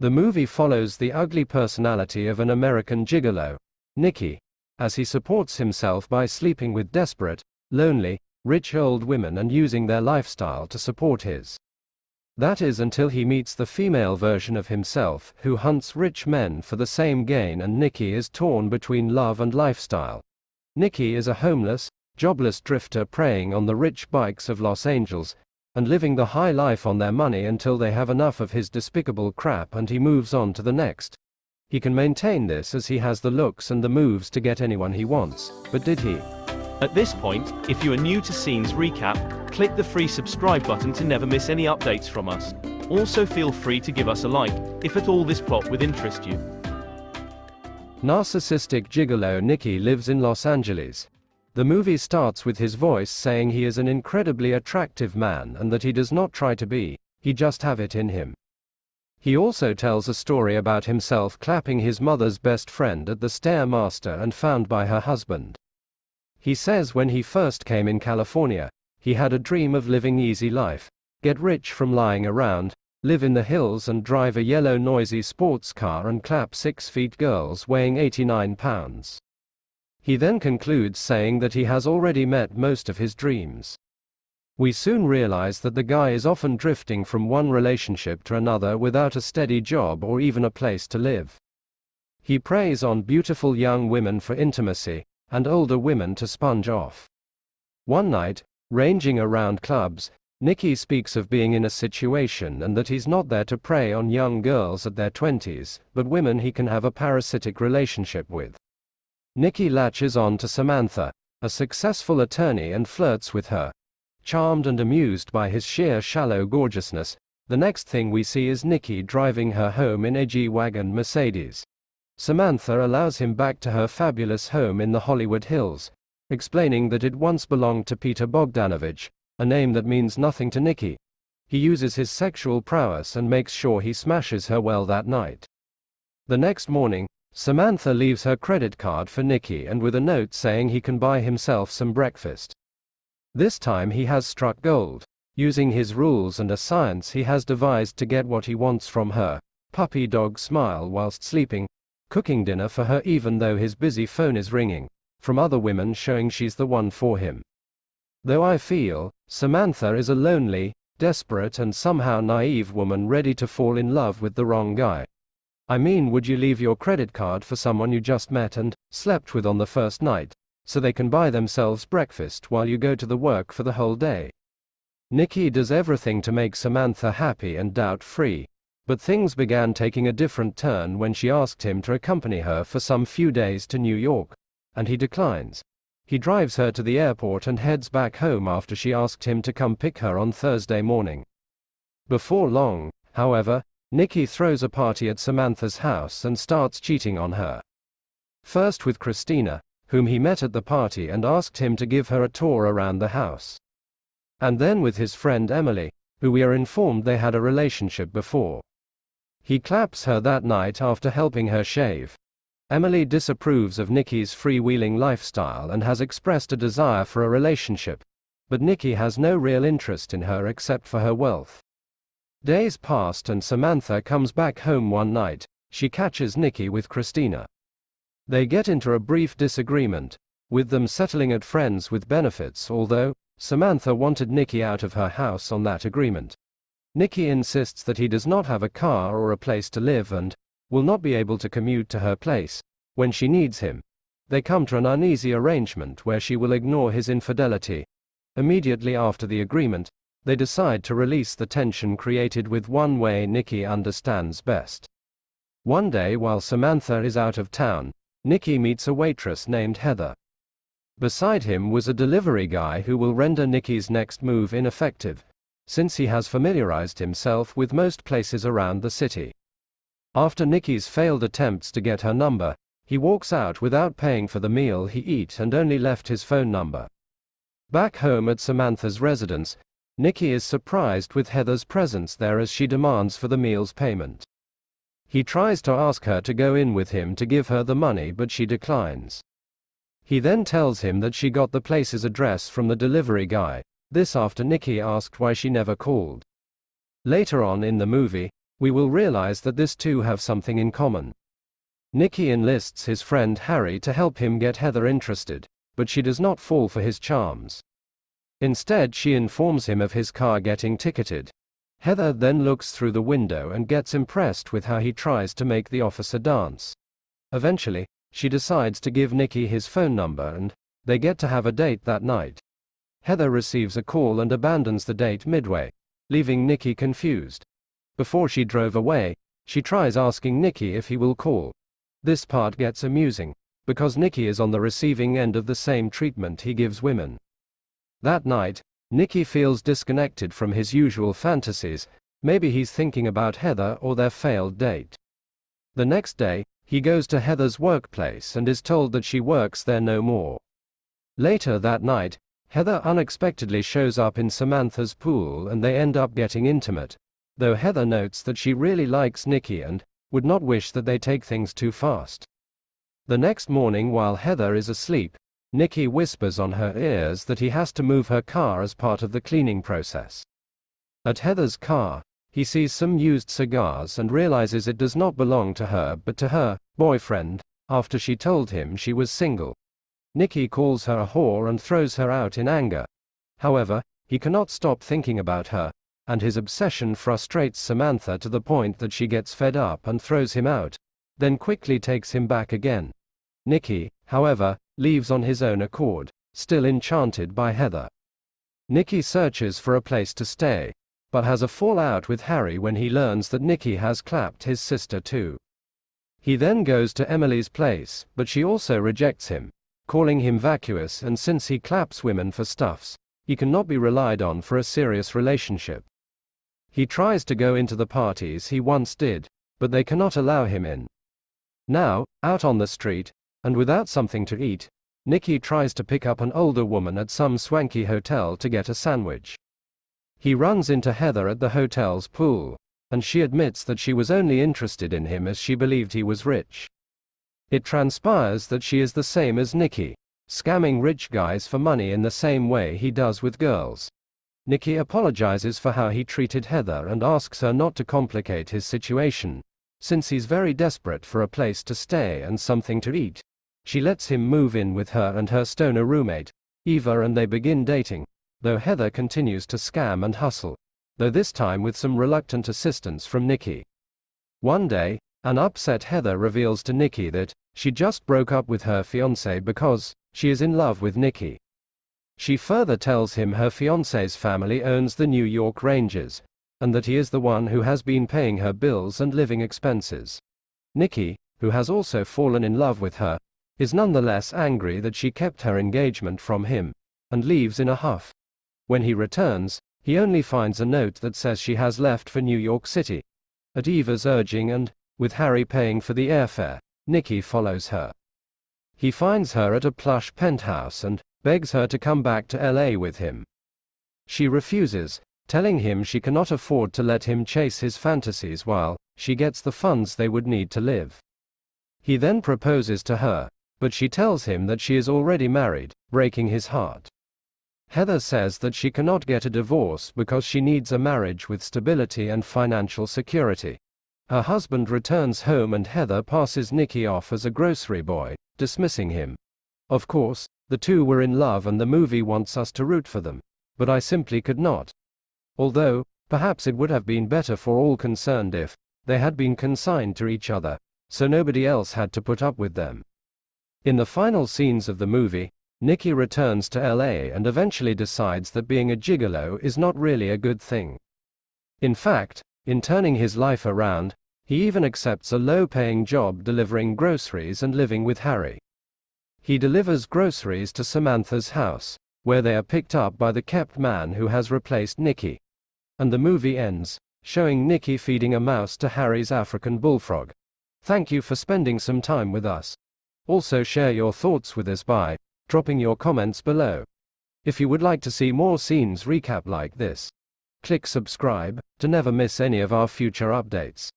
The movie follows the ugly personality of an American gigolo, Nikki, as he supports himself by sleeping with desperate, lonely, rich old women and using their lifestyle to support his. That is until he meets the female version of himself who hunts rich men for the same gain, and Nikki is torn between love and lifestyle. Nikki is a homeless, jobless drifter preying on the rich bikes of Los Angeles, and living the high life on their money until they have enough of his despicable crap and he moves on to the next. He can maintain this as he has the looks and the moves to get anyone he wants, but did he? At this point, if you are new to Scenes Recap, click the free subscribe button to never miss any updates from us. Also feel free to give us a like, if at all this plot would interest you. Narcissistic gigolo Nikki lives in Los Angeles. The movie starts with his voice saying he is an incredibly attractive man and that he does not try to be, he just have it in him. He also tells a story about himself clapping his mother's best friend at the Stairmaster and found by her husband. He says when he first came in California, he had a dream of living easy life, get rich from lying around, live in the hills and drive a yellow noisy sports car and clap 6 feet girls weighing 89 pounds. He then concludes saying that he has already met most of his dreams. We soon realize that the guy is often drifting from one relationship to another without a steady job or even a place to live. He preys on beautiful young women for intimacy, and older women to sponge off. One night, ranging around clubs, Nikki speaks of being in a situation and that he's not there to prey on young girls at their 20s, but women he can have a parasitic relationship with. Nikki latches on to Samantha, a successful attorney, and flirts with her. Charmed and amused by his sheer shallow gorgeousness, the next thing we see is Nikki driving her home in a G-Wagon Mercedes. Samantha allows him back to her fabulous home in the Hollywood Hills, explaining that it once belonged to Peter Bogdanovich, a name that means nothing to Nikki. He uses his sexual prowess and makes sure he smashes her well that night. The next morning, Samantha leaves her credit card for Nikki and with a note saying he can buy himself some breakfast. This time he has struck gold, using his rules and a science he has devised to get what he wants from her: puppy dog smile whilst sleeping, cooking dinner for her even though his busy phone is ringing, from other women showing she's the one for him. Though I feel, Samantha is a lonely, desperate and somehow naive woman ready to fall in love with the wrong guy. I mean, would you leave your credit card for someone you just met and slept with on the first night, so they can buy themselves breakfast while you go to the work for the whole day? Nikki does everything to make Samantha happy and doubt-free, but things began taking a different turn when she asked him to accompany her for some few days to New York, and he declines. He drives her to the airport and heads back home after she asked him to come pick her on Thursday morning. Before long, however, Nikki throws a party at Samantha's house and starts cheating on her. First with Christina, whom he met at the party and asked him to give her a tour around the house. And then with his friend Emily, who we are informed they had a relationship before. He claps her that night after helping her shave. Emily disapproves of Nikki's freewheeling lifestyle and has expressed a desire for a relationship, but Nikki has no real interest in her except for her wealth. Days passed and Samantha comes back home one night. She catches Nikki with Christina. They get into a brief disagreement, with them settling at friends with benefits, although Samantha wanted Nikki out of her house on that agreement. Nikki insists that he does not have a car or a place to live and will not be able to commute to her place when she needs him. They come to an uneasy arrangement where she will ignore his infidelity. Immediately after the agreement, they decide to release the tension created with one way Nikki understands best. One day while Samantha is out of town, Nikki meets a waitress named Heather. Beside him was a delivery guy who will render Nikki's next move ineffective, since he has familiarized himself with most places around the city. After Nikki's failed attempts to get her number, he walks out without paying for the meal he ate and only left his phone number. Back home at Samantha's residence, Nikki is surprised with Heather's presence there as she demands for the meal's payment. He tries to ask her to go in with him to give her the money, but she declines. He then tells him that she got the place's address from the delivery guy, this after Nikki asked why she never called. Later on in the movie, we will realize that this two have something in common. Nikki enlists his friend Harry to help him get Heather interested, but she does not fall for his charms. Instead, she informs him of his car getting ticketed. Heather then looks through the window and gets impressed with how he tries to make the officer dance. Eventually, she decides to give Nikki his phone number and they get to have a date that night. Heather receives a call and abandons the date midway, leaving Nikki confused. Before she drove away, she tries asking Nikki if he will call. This part gets amusing, because Nikki is on the receiving end of the same treatment he gives women. That night, Nikki feels disconnected from his usual fantasies. Maybe he's thinking about Heather or their failed date. The next day, he goes to Heather's workplace and is told that she works there no more. Later that night, Heather unexpectedly shows up in Samantha's pool and they end up getting intimate, though Heather notes that she really likes Nikki and would not wish that they take things too fast. The next morning, while Heather is asleep, Nikki whispers on her ears that he has to move her car as part of the cleaning process. At Heather's car, he sees some used cigars and realizes it does not belong to her but to her boyfriend, after she told him she was single. Nikki calls her a whore and throws her out in anger. However, he cannot stop thinking about her, and his obsession frustrates Samantha to the point that she gets fed up and throws him out, then quickly takes him back again. Nikki, however, leaves on his own accord, still enchanted by Heather. Nikki searches for a place to stay, but has a fallout with Harry when he learns that Nikki has clapped his sister too. He then goes to Emily's place, but she also rejects him, calling him vacuous, and since he claps women for stuffs, he cannot be relied on for a serious relationship. He tries to go into the parties he once did, but they cannot allow him in. Now, out on the street, and without something to eat, Nikki tries to pick up an older woman at some swanky hotel to get a sandwich. He runs into Heather at the hotel's pool, and she admits that she was only interested in him as she believed he was rich. It transpires that she is the same as Nikki, scamming rich guys for money in the same way he does with girls. Nikki apologizes for how he treated Heather and asks her not to complicate his situation, since he's very desperate for a place to stay and something to eat. She lets him move in with her and her stoner roommate, Eva, and they begin dating, though Heather continues to scam and hustle, though this time with some reluctant assistance from Nikki. One day, an upset Heather reveals to Nikki that she just broke up with her fiancé because she is in love with Nikki. She further tells him her fiancé's family owns the New York Rangers, and that he is the one who has been paying her bills and living expenses. Nikki, who has also fallen in love with her, is nonetheless angry that she kept her engagement from him, and leaves in a huff. When he returns, he only finds a note that says she has left for New York City. At Eva's urging and, with Harry paying for the airfare, Nikki follows her. He finds her at a plush penthouse and begs her to come back to LA with him. She refuses, telling him she cannot afford to let him chase his fantasies while she gets the funds they would need to live. He then proposes to her, but she tells him that she is already married, breaking his heart. Heather says that she cannot get a divorce because she needs a marriage with stability and financial security. Her husband returns home and Heather passes Nikki off as a grocery boy, dismissing him. Of course, the two were in love and the movie wants us to root for them, but I simply could not. Although, perhaps it would have been better for all concerned if they had been consigned to each other, so nobody else had to put up with them. In the final scenes of the movie, Nikki returns to LA and eventually decides that being a gigolo is not really a good thing. In fact, in turning his life around, he even accepts a low-paying job delivering groceries and living with Harry. He delivers groceries to Samantha's house, where they are picked up by the kept man who has replaced Nikki. And the movie ends, showing Nikki feeding a mouse to Harry's African bullfrog. Thank you for spending some time with us. Also share your thoughts with us by dropping your comments below. If you would like to see more scenes recap like this, click subscribe to never miss any of our future updates.